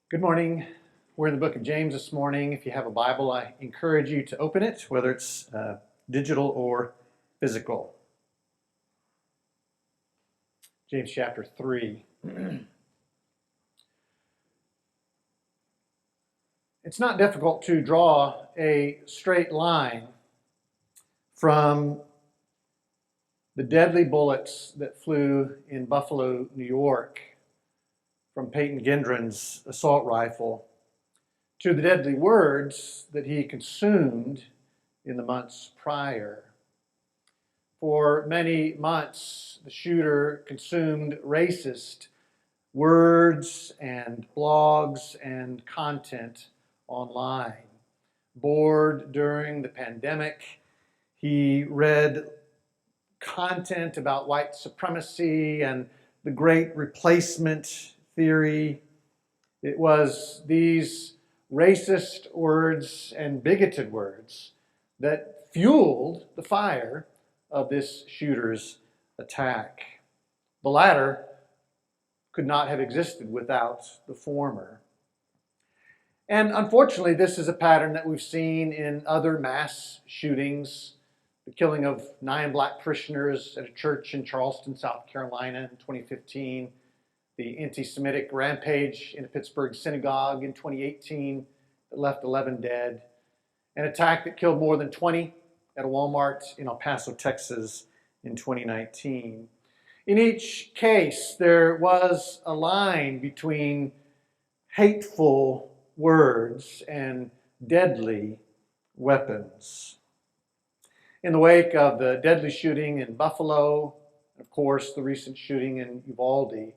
Good morning. We're in the book of James this morning. If you have a Bible, I encourage you to open it, whether it's digital or physical. James chapter 3. It's not difficult to draw a straight line from the deadly bullets that flew in Buffalo, New York, from Peyton Gendron's assault rifle, to the deadly words that he consumed in the months prior. For many months, the shooter consumed racist words and blogs and content online. Bored during the pandemic, he read content about white supremacy and the great replacement theory. It was these racist words and bigoted words that fueled the fire of this shooter's attack. The latter could not have existed without the former. And unfortunately, this is a pattern that we've seen in other mass shootings. The killing of 9 black parishioners at a church in Charleston, South Carolina in 2015. The anti-Semitic rampage in a Pittsburgh synagogue in 2018 that left 11 dead. An attack that killed more than 20 at a Walmart in El Paso, Texas in 2019. In each case, there was a line between hateful words and deadly weapons. In the wake of the deadly shooting in Buffalo, and of course the recent shooting in Uvalde,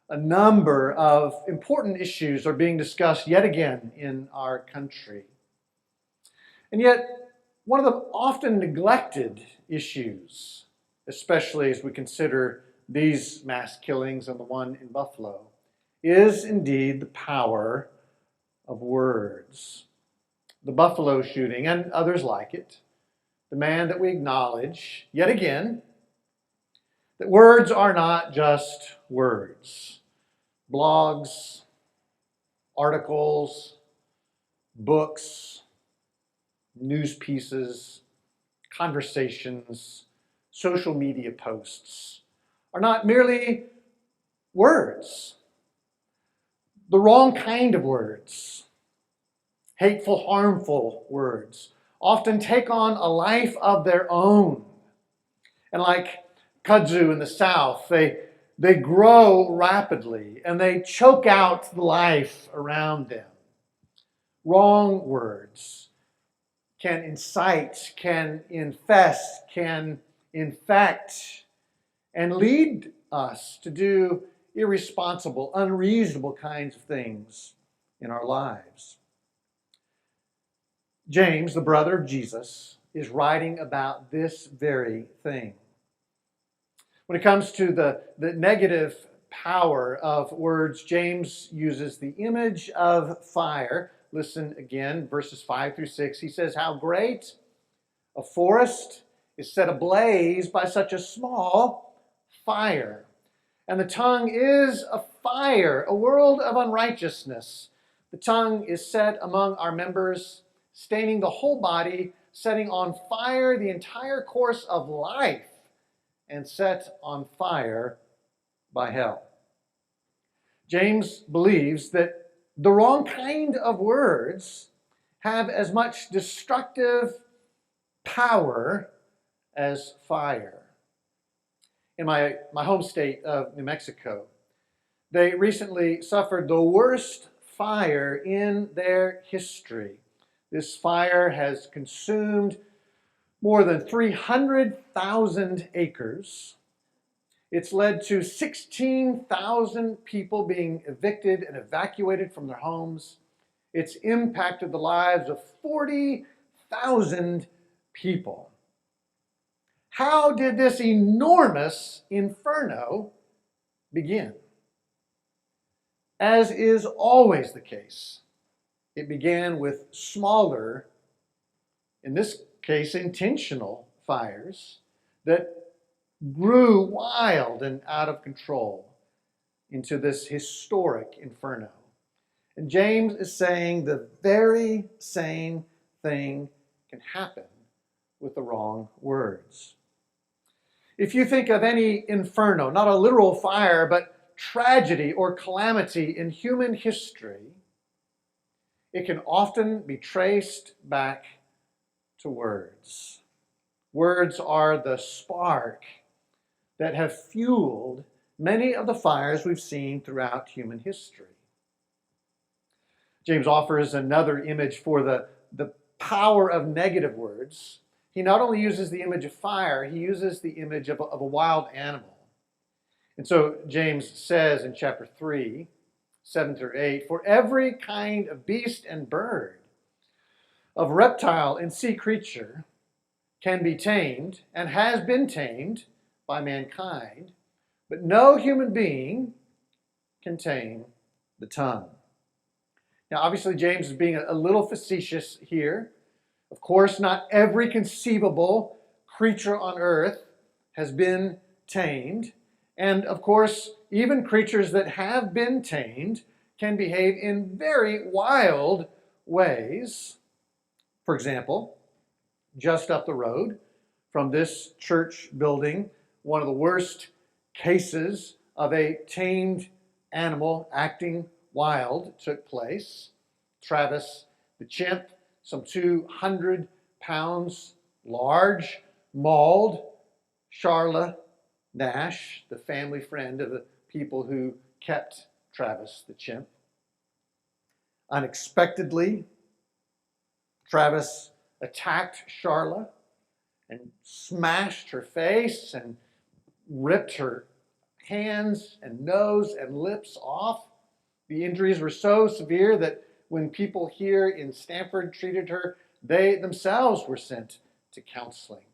a number of important issues are being discussed yet again in our country. And yet, one of the often neglected issues, especially as we consider these mass killings and the one in Buffalo, is indeed the power of words. The Buffalo shooting and others like it demand that we acknowledge, yet again, that words are not just words. Blogs, articles, books, news pieces, conversations, social media posts are not merely words. The wrong kind of words, hateful, harmful words, often take on a life of their own. And like kudzu in the South, they grow rapidly and they choke out the life around them. Wrong words can incite, can infest, can infect, and lead us to do irresponsible, unreasonable kinds of things in our lives. James, the brother of Jesus, is writing about this very thing. When it comes to the negative power of words, James uses the image of fire. Listen again, verses 5 through 6. He says, "How great a forest is set ablaze by such a small fire. And the tongue is a fire, a world of unrighteousness. The tongue is set among our members, staining the whole body, setting on fire the entire course of life, and set on fire by hell." James believes that the wrong kind of words have as much destructive power as fire. In my home state of New Mexico, they recently suffered the worst fire in their history. This fire has consumed more than 300,000 acres. It's led to 16,000 people being evicted and evacuated from their homes. It's impacted the lives of 40,000 people. How did this enormous inferno begin? As is always the case, it began with smaller, in this case, intentional fires that grew wild and out of control into this historic inferno. And James is saying the very same thing can happen with the wrong words. If you think of any inferno, not a literal fire, but tragedy or calamity in human history, it can often be traced back to words. Words are the spark that have fueled many of the fires we've seen throughout human history. James offers another image for the power of negative words. He not only uses the image of fire, he uses the image of a wild animal. And so James says in chapter 3, 7 through 8, "For every kind of beast and bird, of reptile and sea creature can be tamed and has been tamed by mankind, but no human being can tame the tongue." Now, obviously, James is being a little facetious here. Of course, not every conceivable creature on earth has been tamed. And of course, even creatures that have been tamed can behave in very wild ways. For example, just up the road from this church building, one of the worst cases of a tamed animal acting wild took place. Travis the chimp, some 200 pounds large, mauled Charla Nash, the family friend of the people who kept Travis the chimp. Unexpectedly, Travis attacked Charla and smashed her face and ripped her hands and nose and lips off. The injuries were so severe that when people here in Stamford treated her, they themselves were sent to counseling.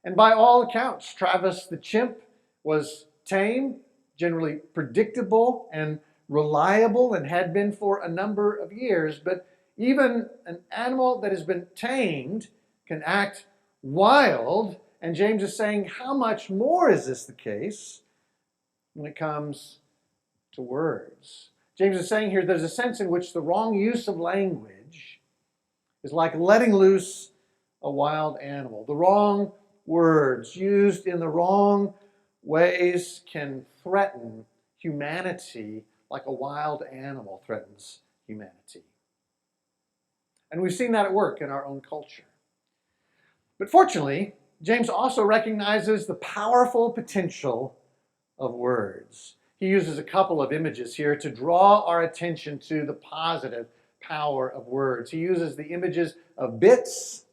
And by all accounts, Travis the chimp was tame, generally predictable and reliable, and had been for a number of years. But even an animal that has been tamed can act wild. And James is saying, how much more is this the case when it comes to words? James is saying here there's a sense in which the wrong use of language is like letting loose a wild animal. The wrong words used in the wrong ways can threaten humanity like a wild animal threatens humanity. And we've seen that at work in our own culture. But fortunately, James also recognizes the powerful potential of words. He uses a couple of images here to draw our attention to the positive power of words. He uses the images of bits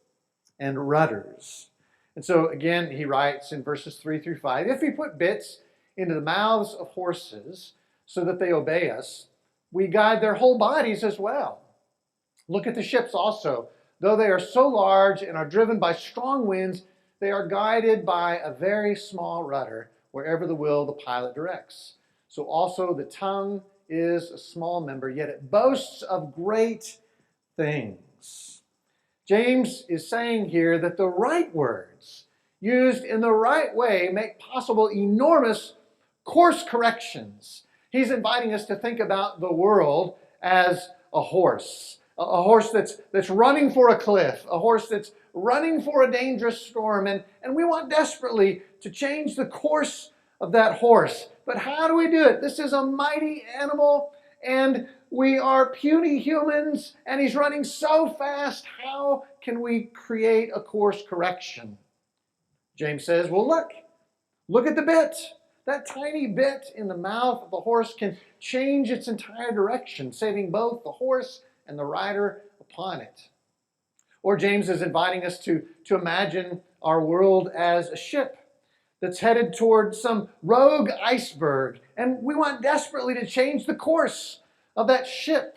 and rudders. And so again, he writes in verses 3 through 5, "If we put bits into the mouths of horses so that they obey us, we guide their whole bodies as well. Look at the ships also. Though they are so large and are driven by strong winds, they are guided by a very small rudder wherever the will of the pilot directs. So also the tongue is a small member, yet it boasts of great things." James is saying here that the right words, used in the right way, make possible enormous course corrections. He's inviting us to think about the world as a horse that's running for a cliff, a horse that's running for a dangerous storm, and we want desperately to change the course of that horse. But how do we do it? This is a mighty animal, and we are puny humans, and he's running so fast. How can we create a course correction? James says, well, look at the bit. That tiny bit in the mouth of the horse can change its entire direction, saving both the horse and the rider upon it. Or James is inviting us to imagine our world as a ship that's headed toward some rogue iceberg, and we want desperately to change the course of that ship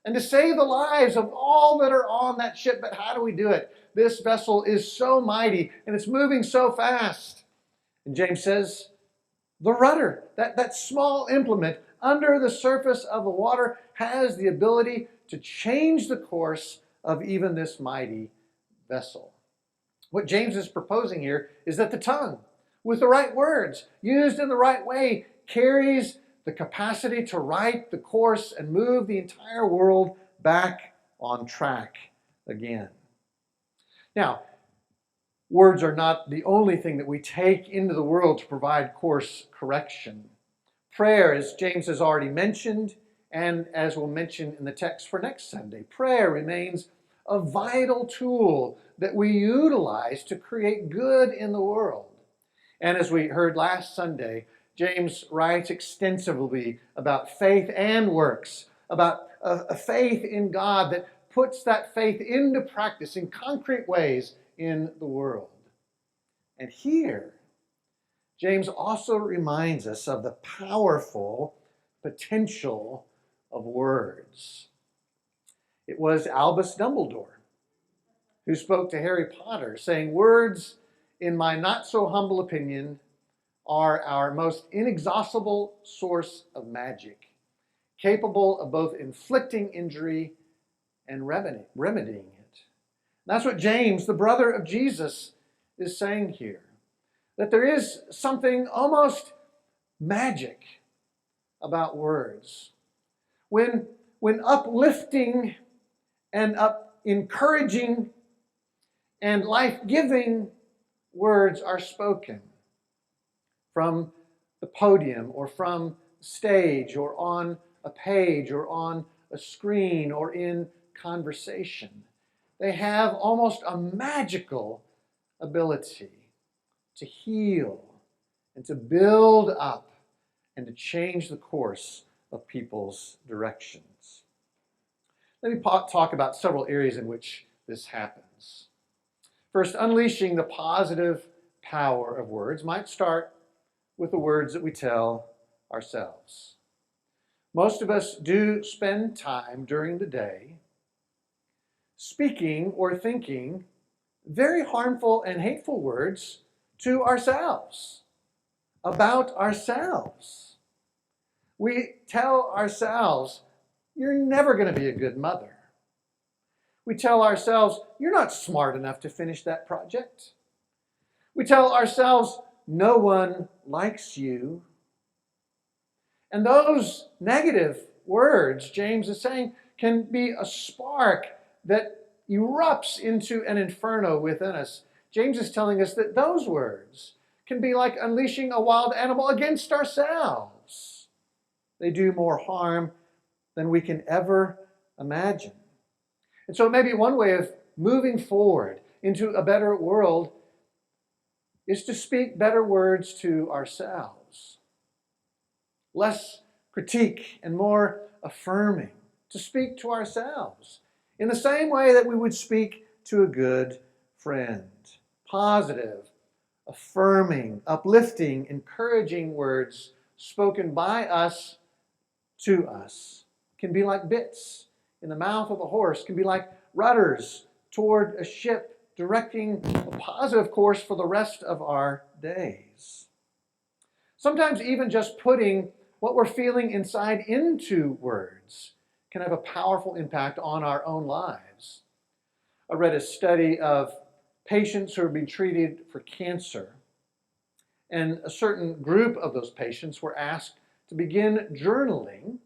and to save the lives of all that are on that ship. But how do we do it? This vessel is so mighty and it's moving so fast. And James says, the rudder, that small implement under the surface of the water, has the ability to change the course of even this mighty vessel. What James is proposing here is that the tongue, with the right words, used in the right way, carries the capacity to right the course and move the entire world back on track again. Now, words are not the only thing that we take into the world to provide course correction. Prayer, as James has already mentioned, and as we'll mention in the text for next Sunday, prayer remains a vital tool that we utilize to create good in the world. And as we heard last Sunday, James writes extensively about faith and works, about a faith in God that puts that faith into practice in concrete ways in the world. And here, James also reminds us of the powerful potential of words. It was Albus Dumbledore who spoke to Harry Potter, saying, "Words, in my not so humble opinion, are our most inexhaustible source of magic, capable of both inflicting injury and remedying it." That's what James, the brother of Jesus, is saying here. That there is something almost magic about words. When uplifting and encouraging and life-giving words are spoken from the podium or from stage or on a page or on a screen or in conversation, they have almost a magical ability to heal and to build up and to change the course of people's directions. Let me talk about several areas in which this happens. First, unleashing the positive power of words might start with the words that we tell ourselves. Most of us do spend time during the day speaking or thinking very harmful and hateful words to ourselves, about ourselves. We tell ourselves, "You're never going to be a good mother." We tell ourselves, "You're not smart enough to finish that project." We tell ourselves, "No one likes you." And those negative words, James is saying, can be a spark that erupts into an inferno within us. James is telling us that those words can be like unleashing a wild animal against ourselves. They do more harm than we can ever imagine. And so maybe one way of moving forward into a better world is to speak better words to ourselves. Less critique and more affirming. To speak to ourselves in the same way that we would speak to a good friend. Positive, affirming, uplifting, encouraging words spoken by us to us can be like bits in the mouth of a horse, can be like rudders toward a ship, directing a positive course for the rest of our days. Sometimes even just putting what we're feeling inside into words can have a powerful impact on our own lives. I read a study of patients who are being treated for cancer, and a certain group of those patients were asked to begin journaling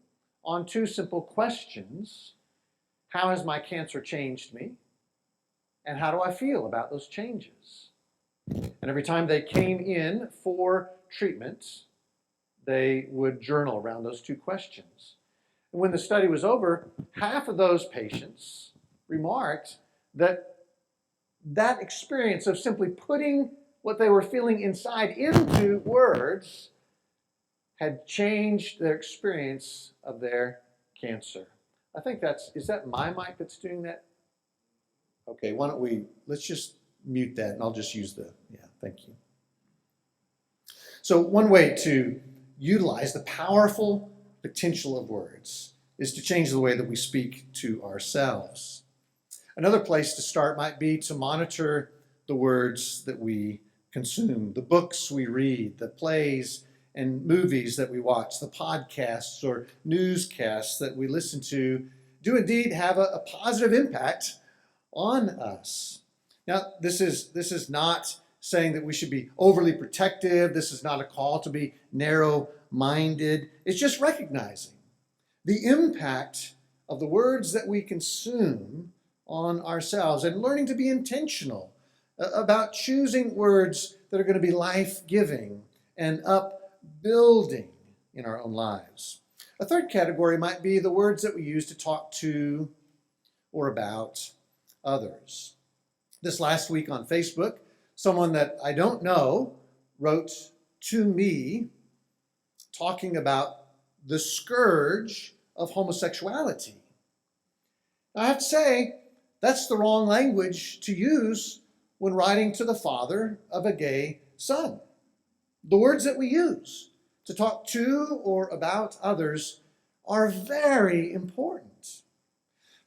on two simple questions. How has my cancer changed me? And how do I feel about those changes? And every time they came in for treatment, they would journal around those two questions. And when the study was over, half of those patients remarked that that experience of simply putting what they were feeling inside into words had changed their experience of their cancer. I think is that my mic that's doing that? Okay, let's just mute that and I'll just use thank you. So one way to utilize the powerful potential of words is to change the way that we speak to ourselves. Another place to start might be to monitor the words that we consume, the books we read, the plays and movies that we watch, the podcasts or newscasts that we listen to do indeed have a positive impact on us. Now, this is not saying that we should be overly protective. This is not a call to be narrow-minded. It's just recognizing the impact of the words that we consume on ourselves and learning to be intentional about choosing words that are going to be life-giving and upbuilding in our own lives. A third category might be the words that we use to talk to or about others. This last week on Facebook, someone that I don't know wrote to me talking about the scourge of homosexuality. I have to say, that's the wrong language to use when writing to the father of a gay son. The words that we use to talk to or about others are very important.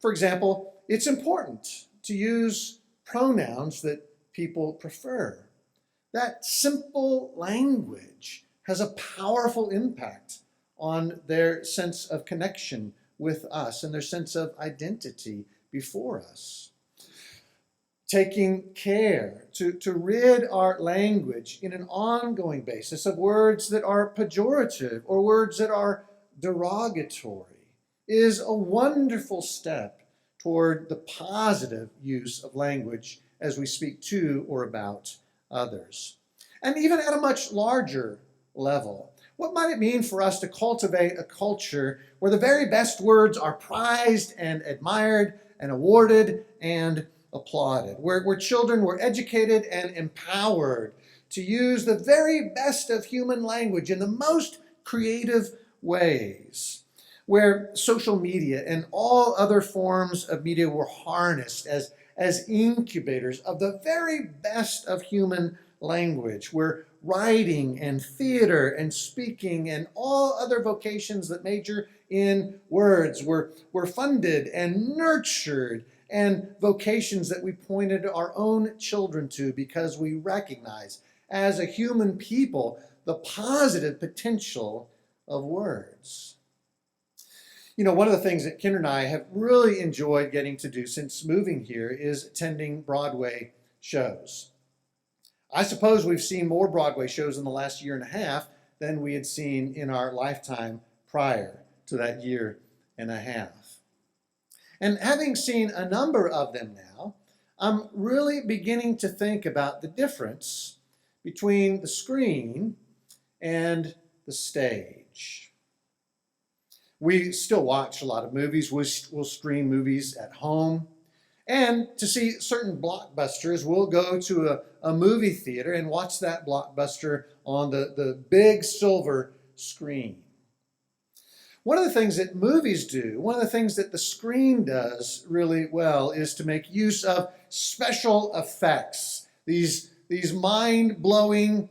For example, it's important to use pronouns that people prefer. That simple language has a powerful impact on their sense of connection with us and their sense of identity before us. Taking care to rid our language in an ongoing basis of words that are pejorative or words that are derogatory is a wonderful step toward the positive use of language as we speak to or about others. And even at a much larger level, what might it mean for us to cultivate a culture where the very best words are prized and admired and awarded and applauded, where children were educated and empowered to use the very best of human language in the most creative ways, where social media and all other forms of media were harnessed as incubators of the very best of human language, where writing and theater and speaking and all other vocations that major in words were funded and nurtured, and vocations that we pointed our own children to because we recognize as a human people the positive potential of words. You know, one of the things that Ken and I have really enjoyed getting to do since moving here is attending Broadway shows. I suppose we've seen more Broadway shows in the last year and a half than we had seen in our lifetime prior to that year and a half. And having seen a number of them now, I'm really beginning to think about the difference between the screen and the stage. We still watch a lot of movies. We'll stream movies at home. And to see certain blockbusters, we'll go to a movie theater and watch that blockbuster on the big silver screen. One of the things that movies do, one of the things that the screen does really well is to make use of special effects, these mind-blowing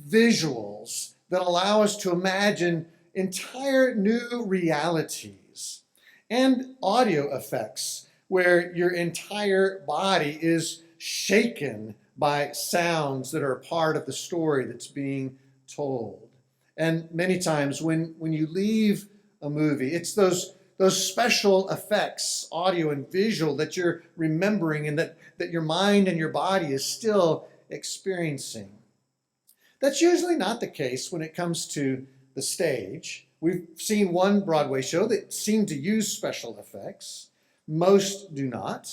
visuals that allow us to imagine entire new realities, and audio effects where your entire body is shaken by sounds that are a part of the story that's being told. And many times when you leave a movie, it's those special effects, audio and visual, that you're remembering and that your mind and your body is still experiencing. That's usually not the case when it comes to the stage. We've seen one Broadway show that seemed to use special effects. Most do not.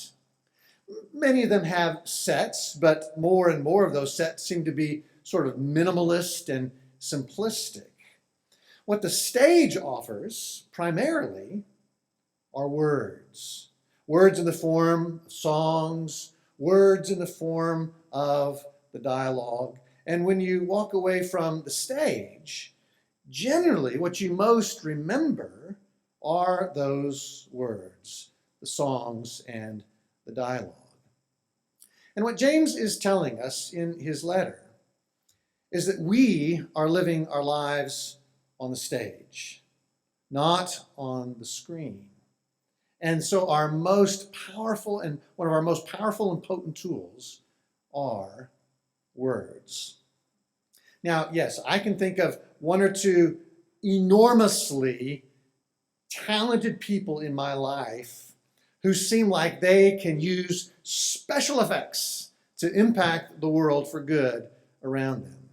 Many of them have sets, but more and more of those sets seem to be sort of minimalist and simplistic. What the stage offers primarily are words. Words in the form of songs, words in the form of the dialogue. And when you walk away from the stage, generally what you most remember are those words, the songs and the dialogue. And what James is telling us in his letter is that we are living our lives on the stage, not on the screen. And so our most powerful and one of our most powerful and potent tools are words. Now, yes, I can think of one or two enormously talented people in my life who seem like they can use special effects to impact the world for good around them.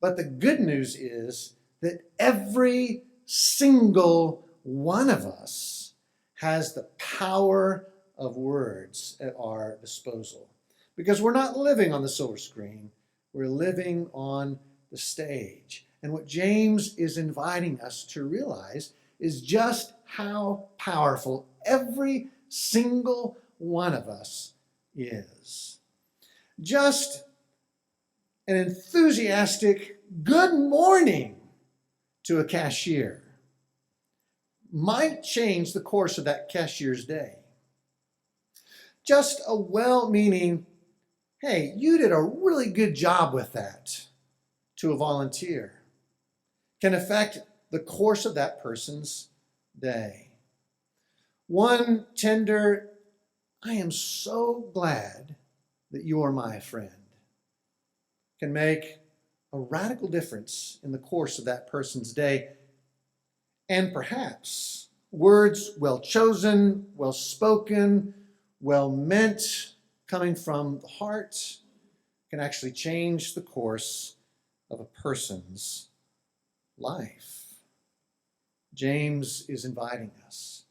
But the good news is that every single one of us has the power of words at our disposal. Because we're not living on the silver screen, we're living on the stage. And what James is inviting us to realize is just how powerful every single one of us is. Just an enthusiastic good morning to a cashier might change the course of that cashier's day. Just a well-meaning, hey, you did a really good job with that, to a volunteer can affect the course of that person's day. One tender, I am so glad that you are my friend, can make a radical difference in the course of that person's day. And perhaps words well chosen, well spoken, well meant, coming from the heart, can actually change the course of a person's life. James is inviting us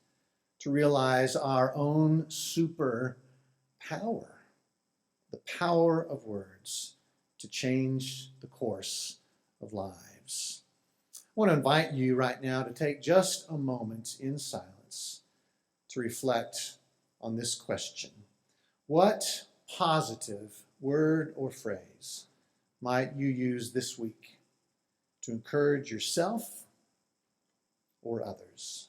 to realize our own super power, the power of words to change the course of lives. I want to invite you right now to take just a moment in silence to reflect on this question. What positive word or phrase might you use this week to encourage yourself or others?